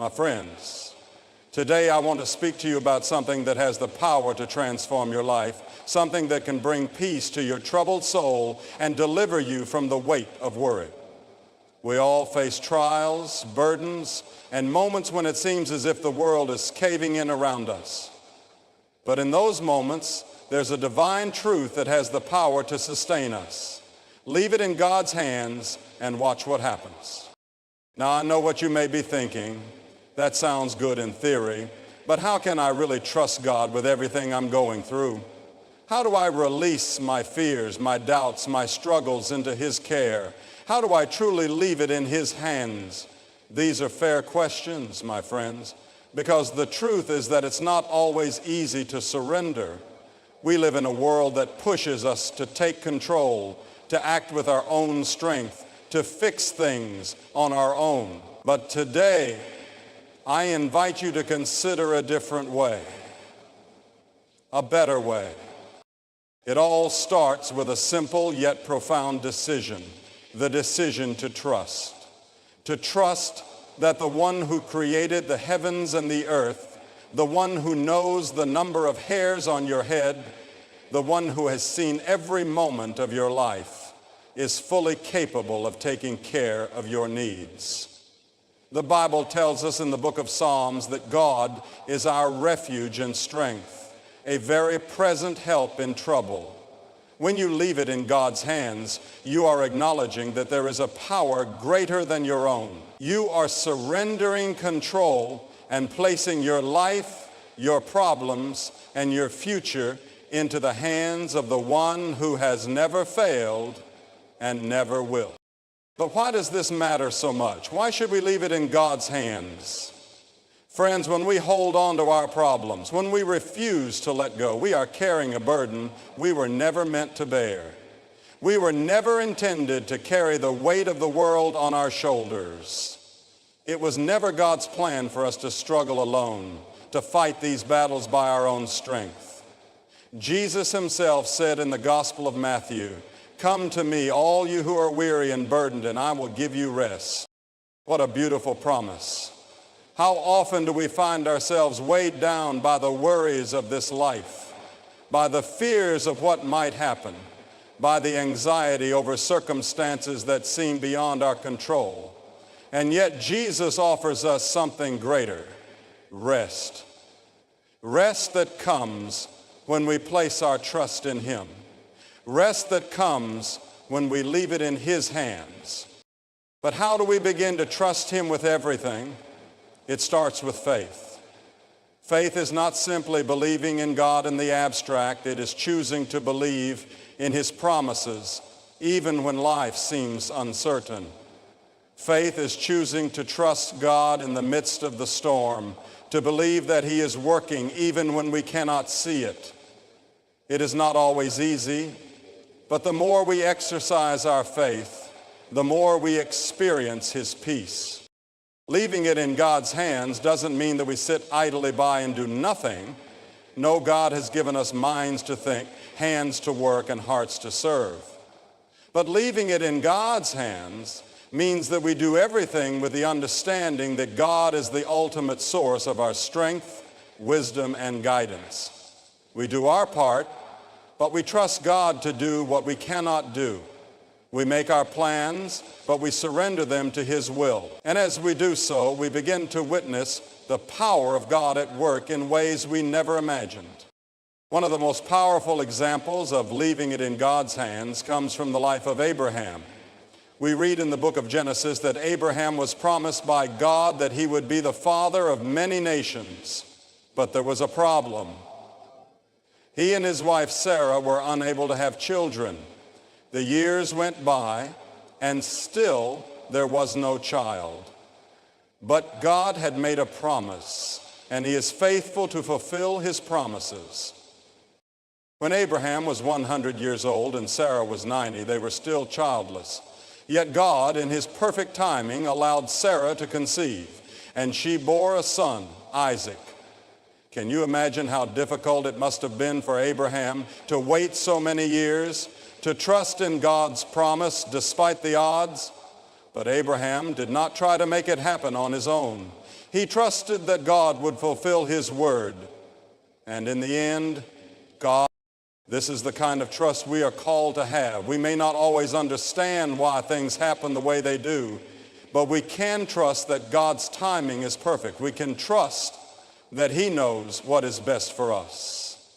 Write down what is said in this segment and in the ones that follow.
My friends, today I want to speak to you about something that has the power to transform your life, something that can bring peace to your troubled soul and deliver you from the weight of worry. We all face trials, burdens, and moments when it seems as if the world is caving in around us. But in those moments, there's a divine truth that has the power to sustain us. Leave it in God's hands and watch what happens. Now, I know what you may be thinking. That sounds good in theory, but how can I really trust God with everything I'm going through? How do I release my fears, my doubts, my struggles into His care? How do I truly leave it in His hands? These are fair questions, my friends, because the truth is that it's not always easy to surrender. We live in a world that pushes us to take control, to act with our own strength, to fix things on our own. But today, I invite you to consider a different way, a better way. It all starts with a simple yet profound decision, the decision to trust. To trust that the one who created the heavens and the earth, the one who knows the number of hairs on your head, the one who has seen every moment of your life, is fully capable of taking care of your needs. The Bible tells us in the book of Psalms that God is our refuge and strength, a very present help in trouble. When you leave it in God's hands, you are acknowledging that there is a power greater than your own. You are surrendering control and placing your life, your problems, and your future into the hands of the one who has never failed and never will. But why does this matter so much? Why should we leave it in God's hands? Friends, when we hold on to our problems, when we refuse to let go, we are carrying a burden we were never meant to bear. We were never intended to carry the weight of the world on our shoulders. It was never God's plan for us to struggle alone, to fight these battles by our own strength. Jesus himself said in the Gospel of Matthew, "Come to me, all you who are weary and burdened, and I will give you rest." What a beautiful promise. How often do we find ourselves weighed down by the worries of this life, by the fears of what might happen, by the anxiety over circumstances that seem beyond our control. And yet Jesus offers us something greater, rest. Rest that comes when we place our trust in Him. Rest that comes when we leave it in His hands. But how do we begin to trust Him with everything? It starts with faith. Faith is not simply believing in God in the abstract. It is choosing to believe in His promises, even when life seems uncertain. Faith is choosing to trust God in the midst of the storm, to believe that He is working even when we cannot see it. It is not always easy, but the more we exercise our faith, the more we experience His peace. Leaving it in God's hands doesn't mean that we sit idly by and do nothing. No, God has given us minds to think, hands to work, and hearts to serve. But leaving it in God's hands means that we do everything with the understanding that God is the ultimate source of our strength, wisdom, and guidance. We do our part, but we trust God to do what we cannot do. We make our plans, but we surrender them to His will. And as we do so, we begin to witness the power of God at work in ways we never imagined. One of the most powerful examples of leaving it in God's hands comes from the life of Abraham. We read in the book of Genesis that Abraham was promised by God that he would be the father of many nations. But there was a problem. He and his wife Sarah were unable to have children. The years went by, and still there was no child. But God had made a promise, and He is faithful to fulfill His promises. When Abraham was 100 years old and Sarah was 90, they were still childless. Yet God, in His perfect timing, allowed Sarah to conceive, and she bore a son, Isaac. Can you imagine how difficult it must have been for Abraham to wait so many years, to trust in God's promise despite the odds? But Abraham did not try to make it happen on his own. He trusted that God would fulfill his word. And in the end, God, this is the kind of trust we are called to have. We may not always understand why things happen the way they do, but we can trust that God's timing is perfect. We can trust that he knows what is best for us.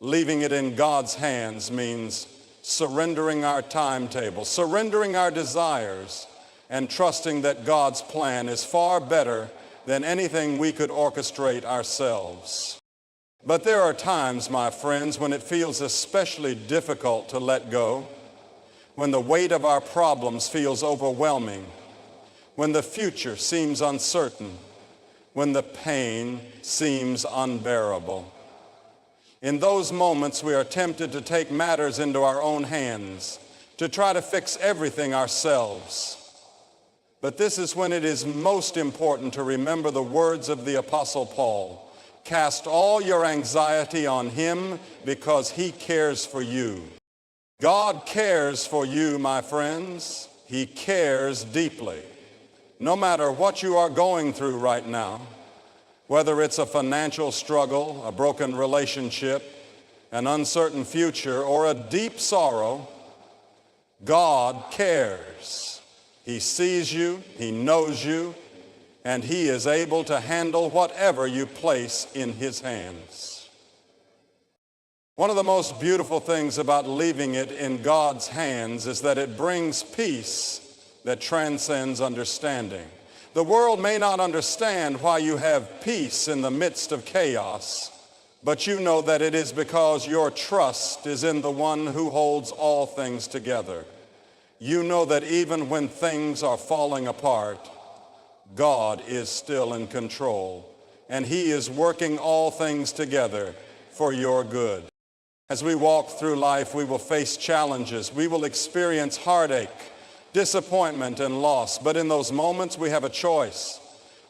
Leaving it in God's hands means surrendering our timetable, surrendering our desires, and trusting that God's plan is far better than anything we could orchestrate ourselves. But there are times, my friends, when it feels especially difficult to let go, when the weight of our problems feels overwhelming, when the future seems uncertain, when the pain seems unbearable. In those moments, we are tempted to take matters into our own hands, to try to fix everything ourselves. But this is when it is most important to remember the words of the Apostle Paul. Cast all your anxiety on him because he cares for you. God cares for you, my friends. He cares deeply. No matter what you are going through right now, whether it's a financial struggle, a broken relationship, an uncertain future, or a deep sorrow, God cares. He sees you, he knows you, and he is able to handle whatever you place in his hands. One of the most beautiful things about leaving it in God's hands is that it brings peace that transcends understanding. The world may not understand why you have peace in the midst of chaos, but you know that it is because your trust is in the one who holds all things together. You know that even when things are falling apart, God is still in control, and he is working all things together for your good. As we walk through life, we will face challenges. We will experience heartache, disappointment, and loss. But in those moments, we have a choice.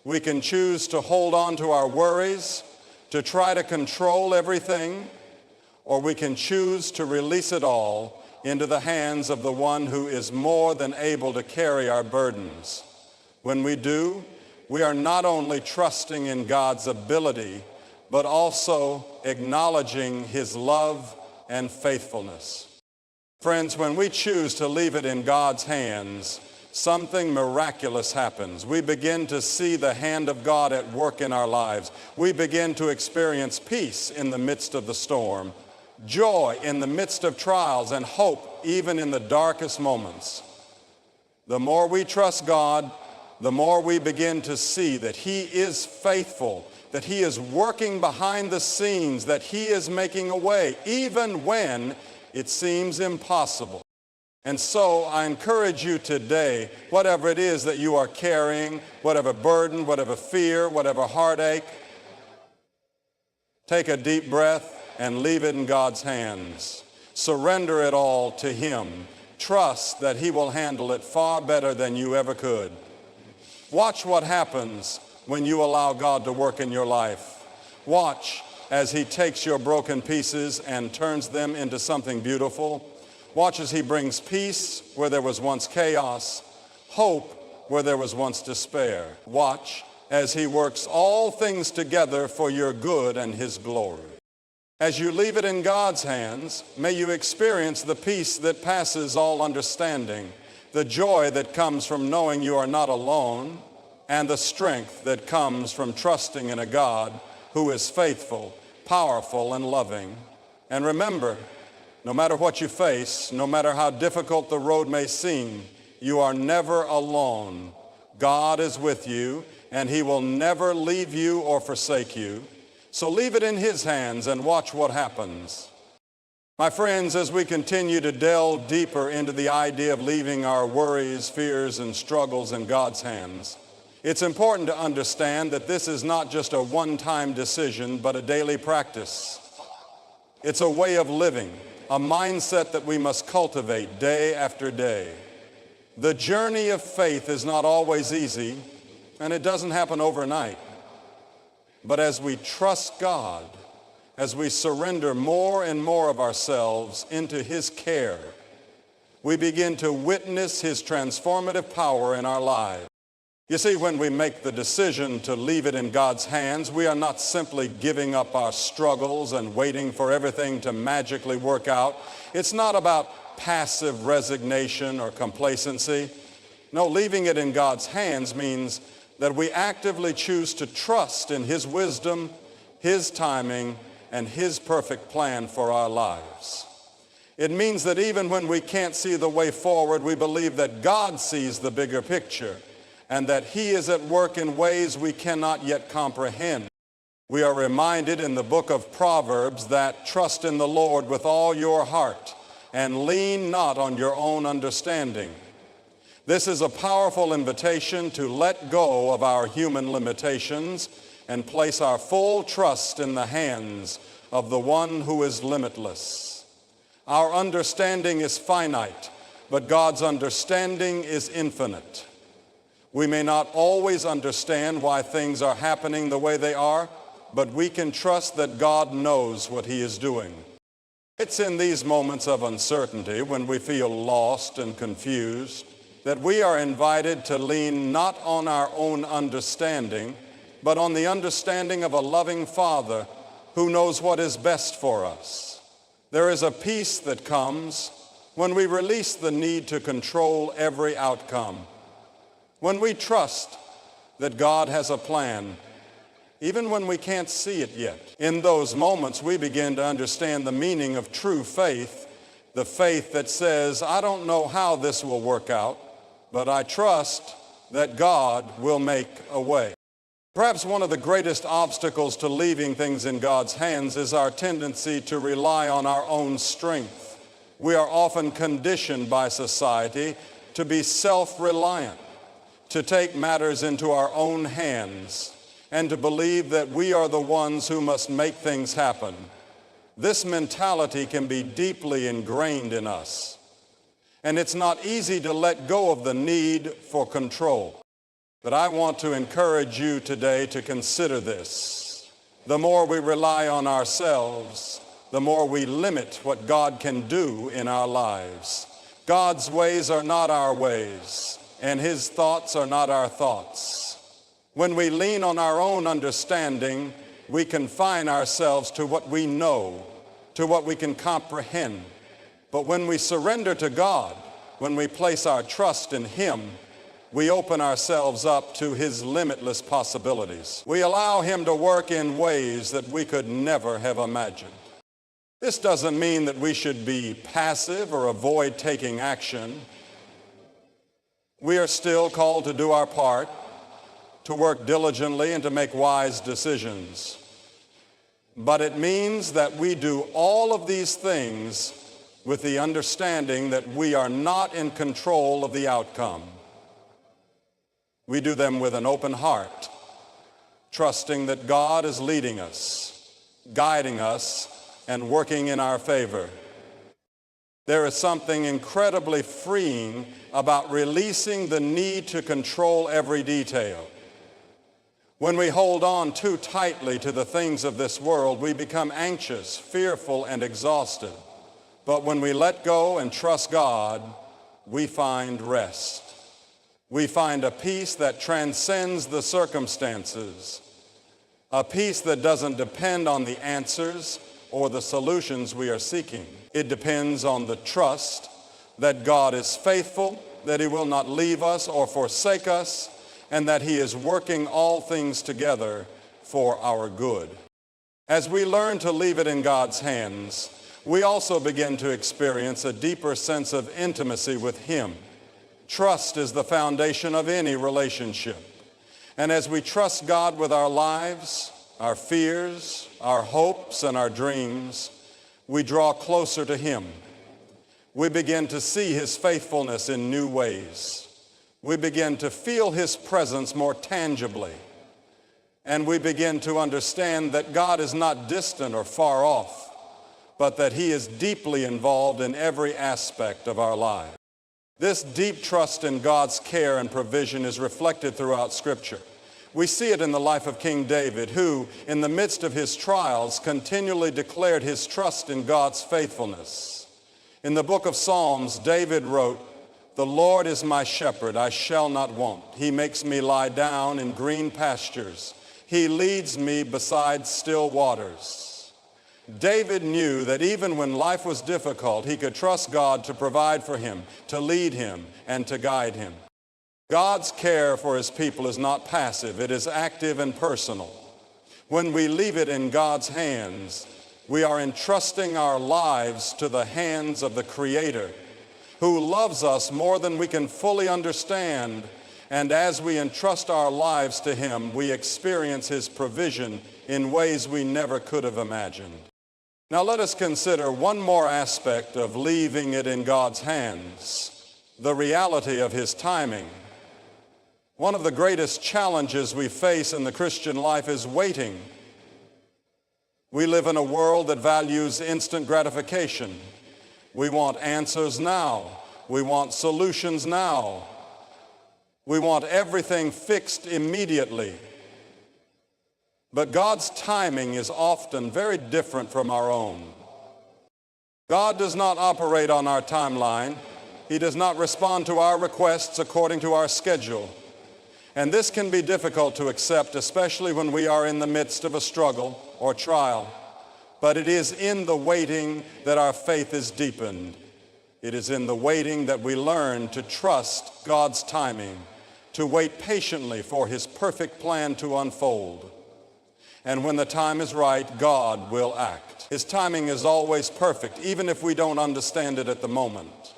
We can choose to hold on to our worries, to try to control everything, or we can choose to release it all into the hands of the one who is more than able to carry our burdens. When we do, we are not only trusting in God's ability, but also acknowledging his love and faithfulness. Friends, when we choose to leave it in God's hands, something miraculous happens. We begin to see the hand of God at work in our lives. We begin to experience peace in the midst of the storm, joy in the midst of trials, and hope even in the darkest moments. The more we trust God, the more we begin to see that he is faithful, that he is working behind the scenes, that he is making a way, even when it seems impossible. And so I encourage you today, whatever it is that you are carrying, whatever burden, whatever fear, whatever heartache, take a deep breath and leave it in God's hands. Surrender it all to him. Trust that he will handle it far better than you ever could. Watch what happens when you allow God to work in your life. Watch as he takes your broken pieces and turns them into something beautiful. Watch as he brings peace where there was once chaos, hope where there was once despair. Watch as he works all things together for your good and his glory. As you leave it in God's hands, may you experience the peace that passes all understanding, the joy that comes from knowing you are not alone, and the strength that comes from trusting in a God who is faithful, powerful, and loving. And remember, no matter what you face, no matter how difficult the road may seem, you are never alone. God is with you, and he will never leave you or forsake you. So leave it in his hands and watch what happens. My friends, as we continue to delve deeper into the idea of leaving our worries, fears, and struggles in God's hands, it's important to understand that this is not just a one-time decision, but a daily practice. It's a way of living, a mindset that we must cultivate day after day. The journey of faith is not always easy, and it doesn't happen overnight. But as we trust God, as we surrender more and more of ourselves into his care, we begin to witness his transformative power in our lives. You see, when we make the decision to leave it in God's hands, we are not simply giving up our struggles and waiting for everything to magically work out. It's not about passive resignation or complacency. No, leaving it in God's hands means that we actively choose to trust in His wisdom, His timing, and His perfect plan for our lives. It means that even when we can't see the way forward, we believe that God sees the bigger picture and that He is at work in ways we cannot yet comprehend. We are reminded in the book of Proverbs that trust in the Lord with all your heart and lean not on your own understanding. This is a powerful invitation to let go of our human limitations and place our full trust in the hands of the one who is limitless. Our understanding is finite, but God's understanding is infinite. We may not always understand why things are happening the way they are, but we can trust that God knows what He is doing. It's in these moments of uncertainty, when we feel lost and confused, that we are invited to lean not on our own understanding, but on the understanding of a loving Father who knows what is best for us. There is a peace that comes when we release the need to control every outcome. When we trust that God has a plan, even when we can't see it yet. In those moments, we begin to understand the meaning of true faith, the faith that says, I don't know how this will work out, but I trust that God will make a way. Perhaps one of the greatest obstacles to leaving things in God's hands is our tendency to rely on our own strength. We are often conditioned by society to be self-reliant, to take matters into our own hands, and to believe that we are the ones who must make things happen. This mentality can be deeply ingrained in us, and it's not easy to let go of the need for control. But I want to encourage you today to consider this. The more we rely on ourselves, the more we limit what God can do in our lives. God's ways are not our ways, and His thoughts are not our thoughts. When we lean on our own understanding, we confine ourselves to what we know, to what we can comprehend. But when we surrender to God, when we place our trust in Him, we open ourselves up to His limitless possibilities. We allow Him to work in ways that we could never have imagined. This doesn't mean that we should be passive or avoid taking action. We are still called to do our part, to work diligently and to make wise decisions. But it means that we do all of these things with the understanding that we are not in control of the outcome. We do them with an open heart, trusting that God is leading us, guiding us, and working in our favor. There is something incredibly freeing about releasing the need to control every detail. When we hold on too tightly to the things of this world, we become anxious, fearful, and exhausted. But when we let go and trust God, we find rest. We find a peace that transcends the circumstances, a peace that doesn't depend on the answers or the solutions we are seeking. It depends on the trust that God is faithful, that He will not leave us or forsake us, and that He is working all things together for our good. As we learn to leave it in God's hands, we also begin to experience a deeper sense of intimacy with Him. Trust is the foundation of any relationship. And as we trust God with our lives, our fears, our hopes, and our dreams, we draw closer to Him. We begin to see His faithfulness in new ways. We begin to feel His presence more tangibly. And we begin to understand that God is not distant or far off, but that He is deeply involved in every aspect of our lives. This deep trust in God's care and provision is reflected throughout Scripture. We see it in the life of King David, who, in the midst of his trials, continually declared his trust in God's faithfulness. In the book of Psalms, David wrote, The Lord is my shepherd, I shall not want. He makes me lie down in green pastures. He leads me beside still waters. David knew that even when life was difficult, he could trust God to provide for him, to lead him, and to guide him. God's care for his people is not passive, it is active and personal. When we leave it in God's hands, we are entrusting our lives to the hands of the Creator, who loves us more than we can fully understand. And as we entrust our lives to him, we experience his provision in ways we never could have imagined. Now let us consider one more aspect of leaving it in God's hands, the reality of his timing. One of the greatest challenges we face in the Christian life is waiting. We live in a world that values instant gratification. We want answers now. We want solutions now. We want everything fixed immediately. But God's timing is often very different from our own. God does not operate on our timeline. He does not respond to our requests according to our schedule. And this can be difficult to accept, especially when we are in the midst of a struggle or trial. But it is in the waiting that our faith is deepened. It is in the waiting that we learn to trust God's timing, to wait patiently for his perfect plan to unfold. And when the time is right, God will act. His timing is always perfect, even if we don't understand it at the moment.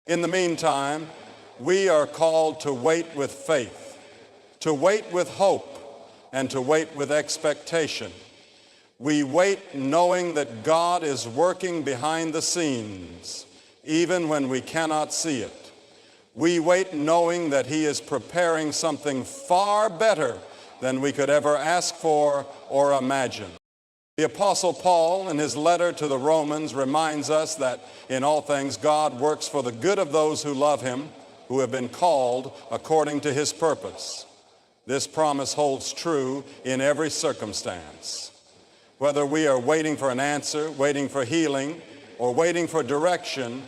In the meantime, we are called to wait with faith, to wait with hope, and to wait with expectation. We wait knowing that God is working behind the scenes, even when we cannot see it. We wait knowing that he is preparing something far better than we could ever ask for or imagine. The Apostle Paul, in his letter to the Romans, reminds us that in all things God works for the good of those who love him, who have been called according to his purpose. This promise holds true in every circumstance. Whether we are waiting for an answer, waiting for healing, or waiting for direction,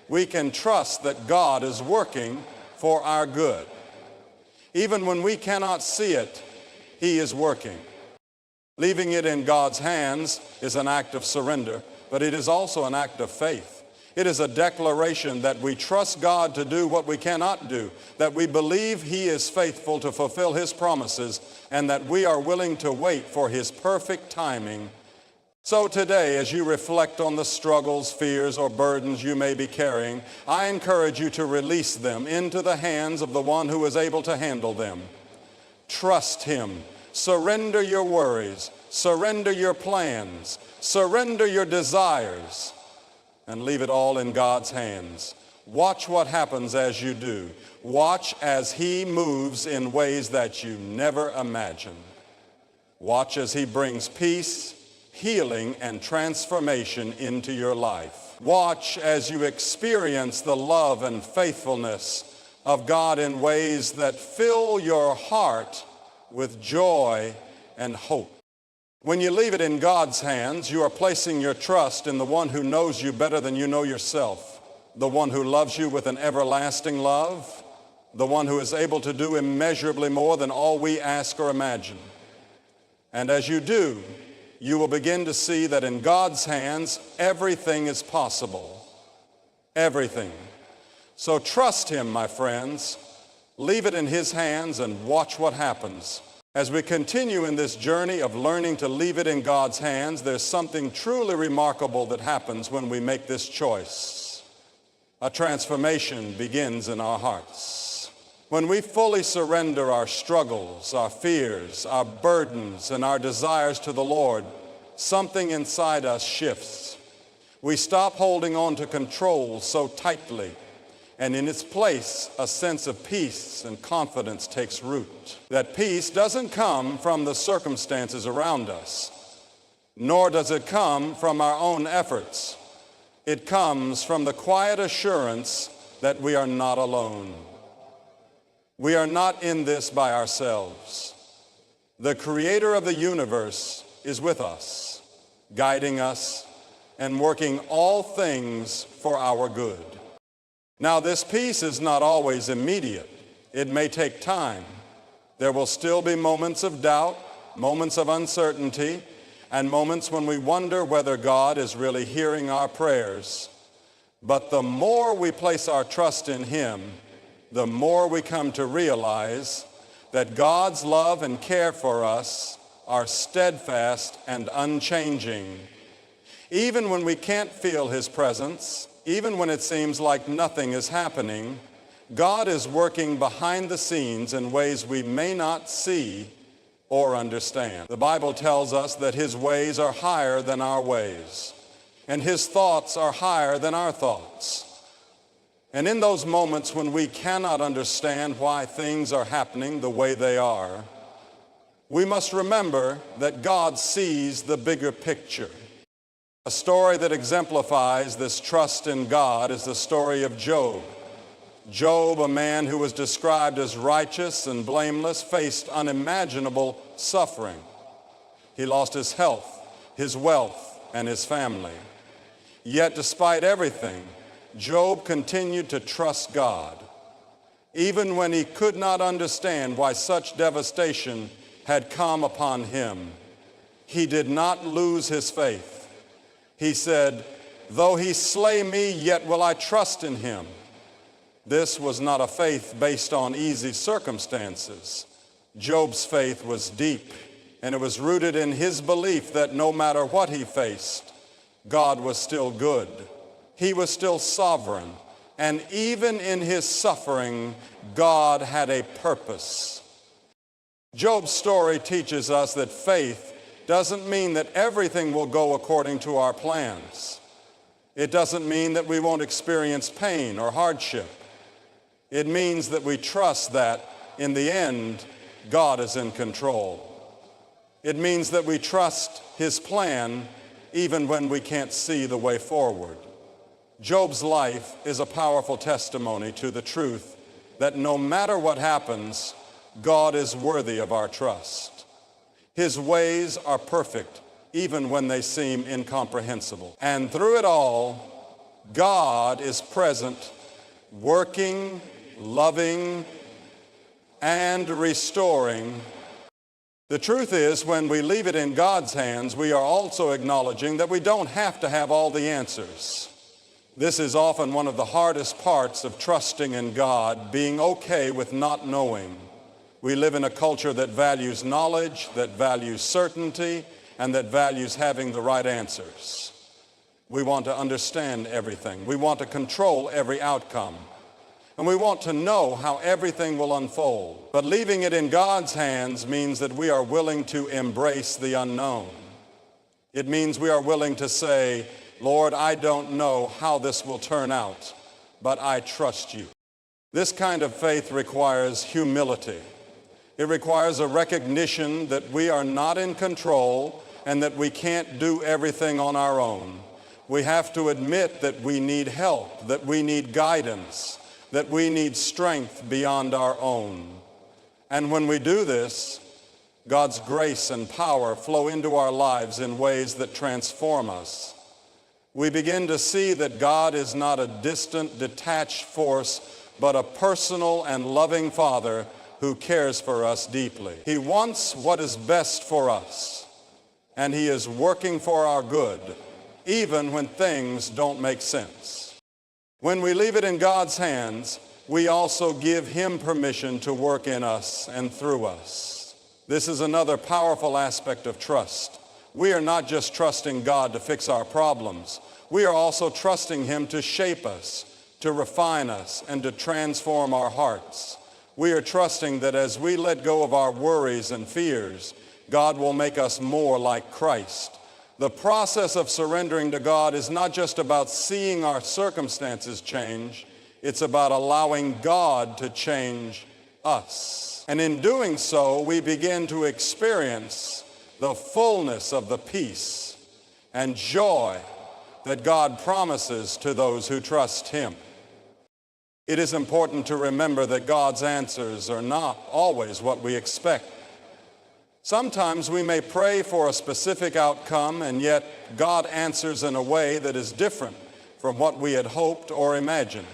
we can trust that God is working for our good. Even when we cannot see it, he is working. Leaving it in God's hands is an act of surrender, but it is also an act of faith. It is a declaration that we trust God to do what we cannot do, that we believe he is faithful to fulfill his promises, and that we are willing to wait for his perfect timing. So today, as you reflect on the struggles, fears, or burdens you may be carrying, I encourage you to release them into the hands of the one who is able to handle them. Trust him. Surrender your worries. Surrender your plans. Surrender your desires. And leave it all in God's hands. Watch what happens as you do. Watch as he moves in ways that you never imagined. Watch as he brings peace, healing, and transformation into your life. Watch as you experience the love and faithfulness of God in ways that fill your heart with joy and hope. When you leave it in God's hands, you are placing your trust in the one who knows you better than you know yourself, the one who loves you with an everlasting love, the one who is able to do immeasurably more than all we ask or imagine. And as you do, you will begin to see that in God's hands, everything is possible. Everything. So trust him, my friends. Leave it in his hands and watch what happens. As we continue in this journey of learning to leave it in God's hands, there's something truly remarkable that happens when we make this choice. A transformation begins in our hearts. When we fully surrender our struggles, our fears, our burdens, and our desires to the Lord, something inside us shifts. We stop holding on to control so tightly, and in its place, a sense of peace and confidence takes root. That peace doesn't come from the circumstances around us, nor does it come from our own efforts. It comes from the quiet assurance that we are not alone. We are not in this by ourselves. The Creator of the universe is with us, guiding us and working all things for our good. Now, this peace is not always immediate. It may take time. There will still be moments of doubt, moments of uncertainty, and moments when we wonder whether God is really hearing our prayers. But the more we place our trust in Him, the more we come to realize that God's love and care for us are steadfast and unchanging. Even when we can't feel His presence, even when it seems like nothing is happening, God is working behind the scenes in ways we may not see or understand. The Bible tells us that His ways are higher than our ways, and His thoughts are higher than our thoughts. And in those moments when we cannot understand why things are happening the way they are, we must remember that God sees the bigger picture. A story that exemplifies this trust in God is the story of Job. Job, a man who was described as righteous and blameless, faced unimaginable suffering. He lost his health, his wealth, and his family. Yet despite everything, Job continued to trust God. Even when he could not understand why such devastation had come upon him, he did not lose his faith. He said, "Though he slay me, yet will I trust in him." This was not a faith based on easy circumstances. Job's faith was deep, and it was rooted in his belief that no matter what he faced, God was still good. He was still sovereign, and even in his suffering, God had a purpose. Job's story teaches us that faith doesn't mean that everything will go according to our plans. It doesn't mean that we won't experience pain or hardship. It means that we trust that, in the end, God is in control. It means that we trust His plan even when we can't see the way forward. Job's life is a powerful testimony to the truth that no matter what happens, God is worthy of our trust. His ways are perfect, even when they seem incomprehensible. And through it all, God is present, working, loving, and restoring. The truth is, when we leave it in God's hands, we are also acknowledging that we don't have to have all the answers. This is often one of the hardest parts of trusting in God, being okay with not knowing. We live in a culture that values knowledge, that values certainty, and that values having the right answers. We want to understand everything. We want to control every outcome. And we want to know how everything will unfold. But leaving it in God's hands means that we are willing to embrace the unknown. It means we are willing to say, "Lord, I don't know how this will turn out, but I trust you." This kind of faith requires humility. It requires a recognition that we are not in control and that we can't do everything on our own. We have to admit that we need help, that we need guidance, that we need strength beyond our own. And when we do this, God's grace and power flow into our lives in ways that transform us. We begin to see that God is not a distant, detached force, but a personal and loving Father who cares for us deeply. He wants what is best for us, and He is working for our good, even when things don't make sense. When we leave it in God's hands, we also give Him permission to work in us and through us. This is another powerful aspect of trust. We are not just trusting God to fix our problems. We are also trusting Him to shape us, to refine us, and to transform our hearts. We are trusting that as we let go of our worries and fears, God will make us more like Christ. The process of surrendering to God is not just about seeing our circumstances change, it's about allowing God to change us. And in doing so, we begin to experience the fullness of the peace and joy that God promises to those who trust Him. It is important to remember that God's answers are not always what we expect. Sometimes we may pray for a specific outcome, and yet God answers in a way that is different from what we had hoped or imagined.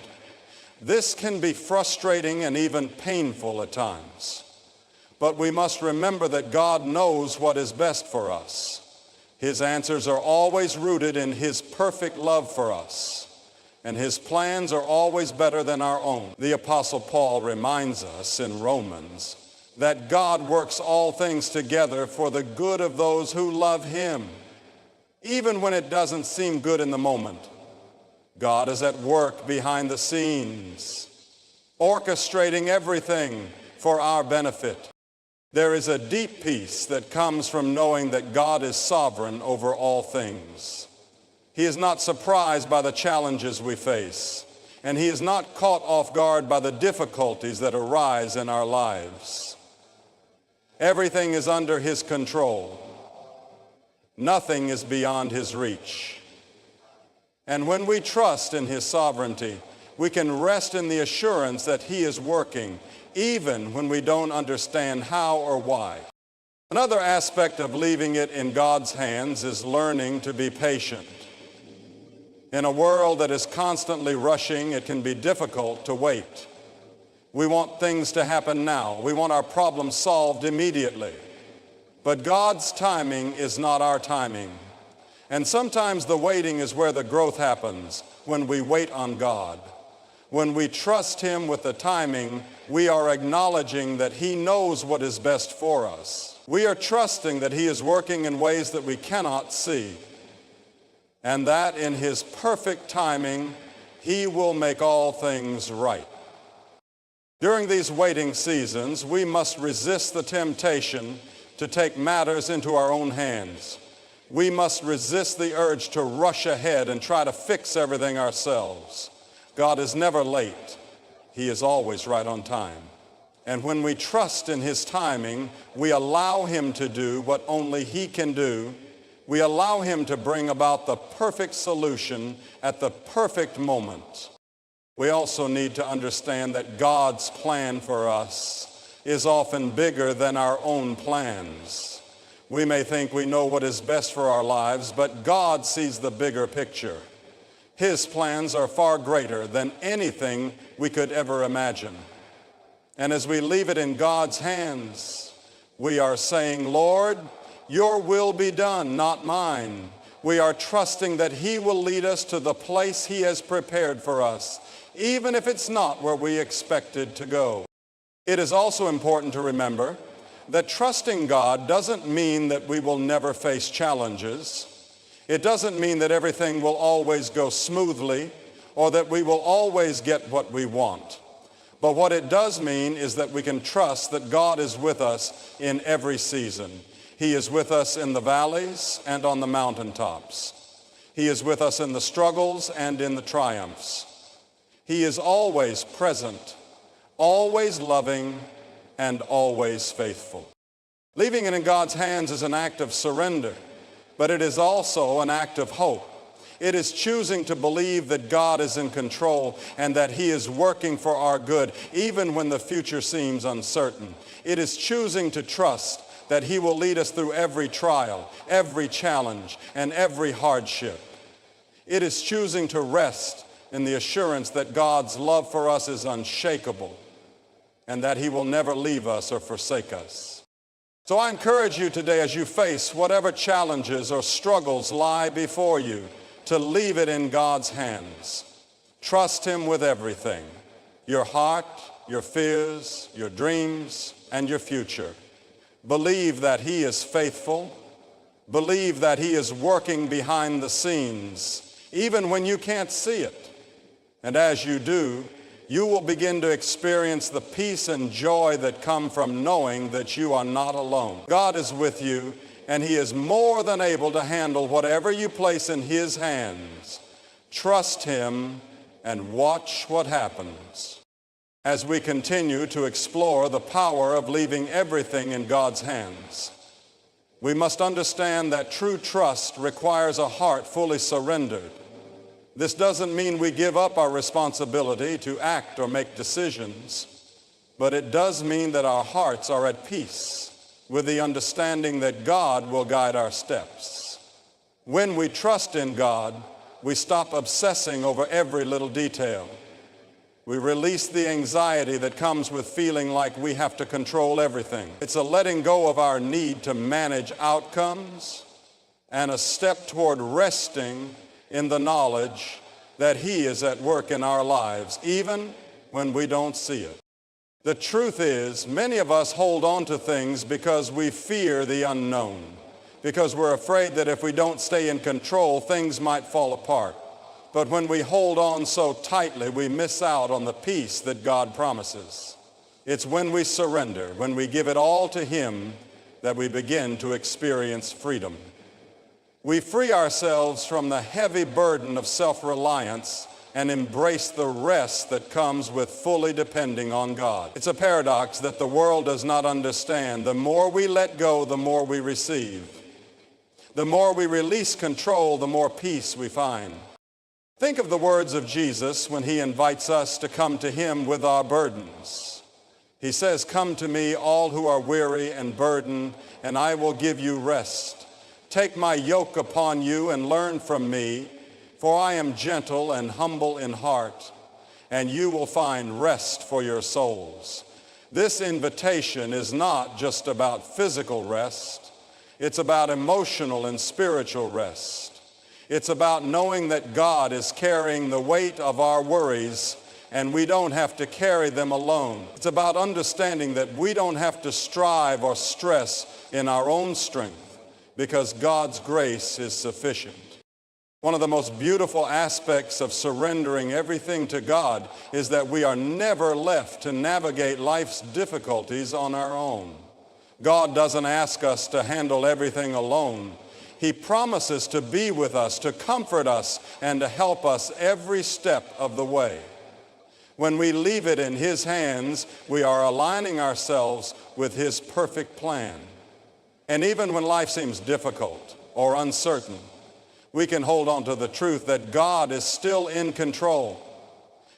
This can be frustrating and even painful at times. But we must remember that God knows what is best for us. His answers are always rooted in His perfect love for us, and His plans are always better than our own. The Apostle Paul reminds us in Romans that God works all things together for the good of those who love Him. Even when it doesn't seem good in the moment, God is at work behind the scenes, orchestrating everything for our benefit. There is a deep peace that comes from knowing that God is sovereign over all things. He is not surprised by the challenges we face, and He is not caught off guard by the difficulties that arise in our lives. Everything is under His control. Nothing is beyond His reach. And when we trust in His sovereignty, we can rest in the assurance that He is working, even when we don't understand how or why. Another aspect of leaving it in God's hands is learning to be patient. In a world that is constantly rushing, it can be difficult to wait. We want things to happen now. We want our problems solved immediately. But God's timing is not our timing. And sometimes the waiting is where the growth happens, when we wait on God. When we trust Him with the timing, we are acknowledging that He knows what is best for us. We are trusting that He is working in ways that we cannot see, and that in His perfect timing, He will make all things right. During these waiting seasons, we must resist the temptation to take matters into our own hands. We must resist the urge to rush ahead and try to fix everything ourselves. God is never late. He is always right on time. And when we trust in His timing, we allow Him to do what only He can do. We allow Him to bring about the perfect solution at the perfect moment. We also need to understand that God's plan for us is often bigger than our own plans. We may think we know what is best for our lives, but God sees the bigger picture. His plans are far greater than anything we could ever imagine. And as we leave it in God's hands, we are saying, Lord, Your will be done, not mine. We are trusting that He will lead us to the place He has prepared for us, even if it's not where we expected to go. It is also important to remember that trusting God doesn't mean that we will never face challenges. It doesn't mean that everything will always go smoothly or that we will always get what we want. But what it does mean is that we can trust that God is with us in every season. He is with us in the valleys and on the mountaintops. He is with us in the struggles and in the triumphs. He is always present, always loving, and always faithful. Leaving it in God's hands is an act of surrender, but it is also an act of hope. It is choosing to believe that God is in control and that He is working for our good, even when the future seems uncertain. It is choosing to trust that He will lead us through every trial, every challenge, and every hardship. It is choosing to rest in the assurance that God's love for us is unshakable and that He will never leave us or forsake us. So I encourage you today, as you face whatever challenges or struggles lie before you, to leave it in God's hands. Trust Him with everything, your heart, your fears, your dreams, and your future. Believe that He is faithful. Believe that He is working behind the scenes, even when you can't see it. And as you do, you will begin to experience the peace and joy that come from knowing that you are not alone. God is with you, and He is more than able to handle whatever you place in His hands. Trust Him and watch what happens. As we continue to explore the power of leaving everything in God's hands, we must understand that true trust requires a heart fully surrendered. This doesn't mean we give up our responsibility to act or make decisions, but it does mean that our hearts are at peace with the understanding that God will guide our steps. When we trust in God, we stop obsessing over every little detail. We release the anxiety that comes with feeling like we have to control everything. It's a letting go of our need to manage outcomes and a step toward resting in the knowledge that He is at work in our lives, even when we don't see it. The truth is, many of us hold on to things because we fear the unknown, because we're afraid that if we don't stay in control, things might fall apart. But when we hold on so tightly, we miss out on the peace that God promises. It's when we surrender, when we give it all to Him, that we begin to experience freedom. We free ourselves from the heavy burden of self-reliance and embrace the rest that comes with fully depending on God. It's a paradox that the world does not understand. The more we let go, the more we receive. The more we release control, the more peace we find. Think of the words of Jesus when He invites us to come to Him with our burdens. He says, "Come to me, all who are weary and burdened, and I will give you rest. Take my yoke upon you and learn from me, for I am gentle and humble in heart, and you will find rest for your souls." This invitation is not just about physical rest. It's about emotional and spiritual rest. It's about knowing that God is carrying the weight of our worries and we don't have to carry them alone. It's about understanding that we don't have to strive or stress in our own strength because God's grace is sufficient. One of the most beautiful aspects of surrendering everything to God is that we are never left to navigate life's difficulties on our own. God doesn't ask us to handle everything alone. He promises to be with us, to comfort us, and to help us every step of the way. When we leave it in His hands, we are aligning ourselves with His perfect plan. And even when life seems difficult or uncertain, we can hold on to the truth that God is still in control,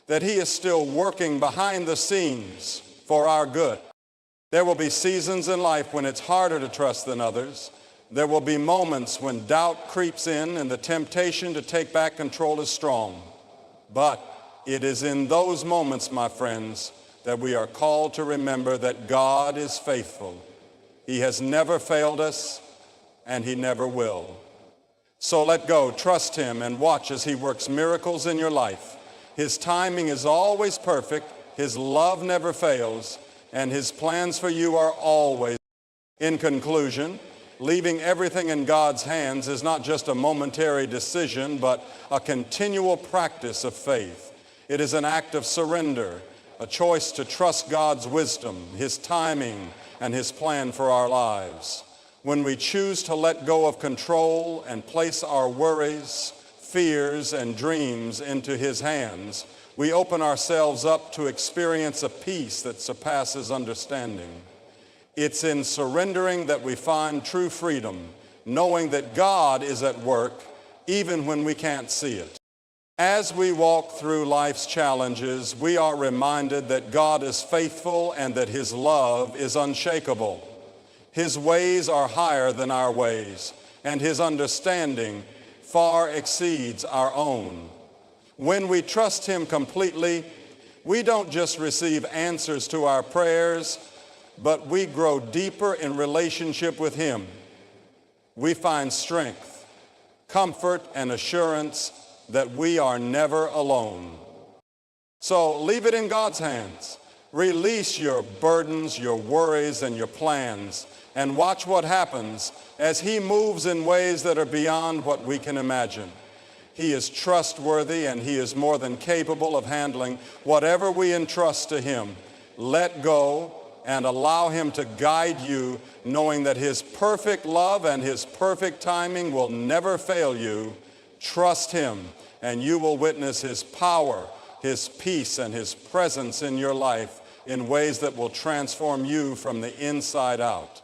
that He is still working behind the scenes for our good. There will be seasons in life when it's harder to trust than others. There will be moments when doubt creeps in and the temptation to take back control is strong. But it is in those moments, my friends, that we are called to remember that God is faithful. He has never failed us, and He never will. So let go, trust Him, and watch as He works miracles in your life. His timing is always perfect, His love never fails, and His plans for you are always. In conclusion, leaving everything in God's hands is not just a momentary decision, but a continual practice of faith. It is an act of surrender, a choice to trust God's wisdom, His timing, and His plan for our lives. When we choose to let go of control and place our worries, fears, and dreams into His hands, we open ourselves up to experience a peace that surpasses understanding. It's in surrendering that we find true freedom, knowing that God is at work even when we can't see it. As we walk through life's challenges, we are reminded that God is faithful and that His love is unshakable. His ways are higher than our ways, and His understanding far exceeds our own. When we trust Him completely, we don't just receive answers to our prayers, but we grow deeper in relationship with Him. We find strength, comfort, and assurance that we are never alone. So leave it in God's hands. Release your burdens, your worries, and your plans, and watch what happens as He moves in ways that are beyond what we can imagine. He is trustworthy, and He is more than capable of handling whatever we entrust to Him. Let go and allow Him to guide you, knowing that His perfect love and His perfect timing will never fail you. Trust Him, and you will witness His power, His peace, and His presence in your life in ways that will transform you from the inside out.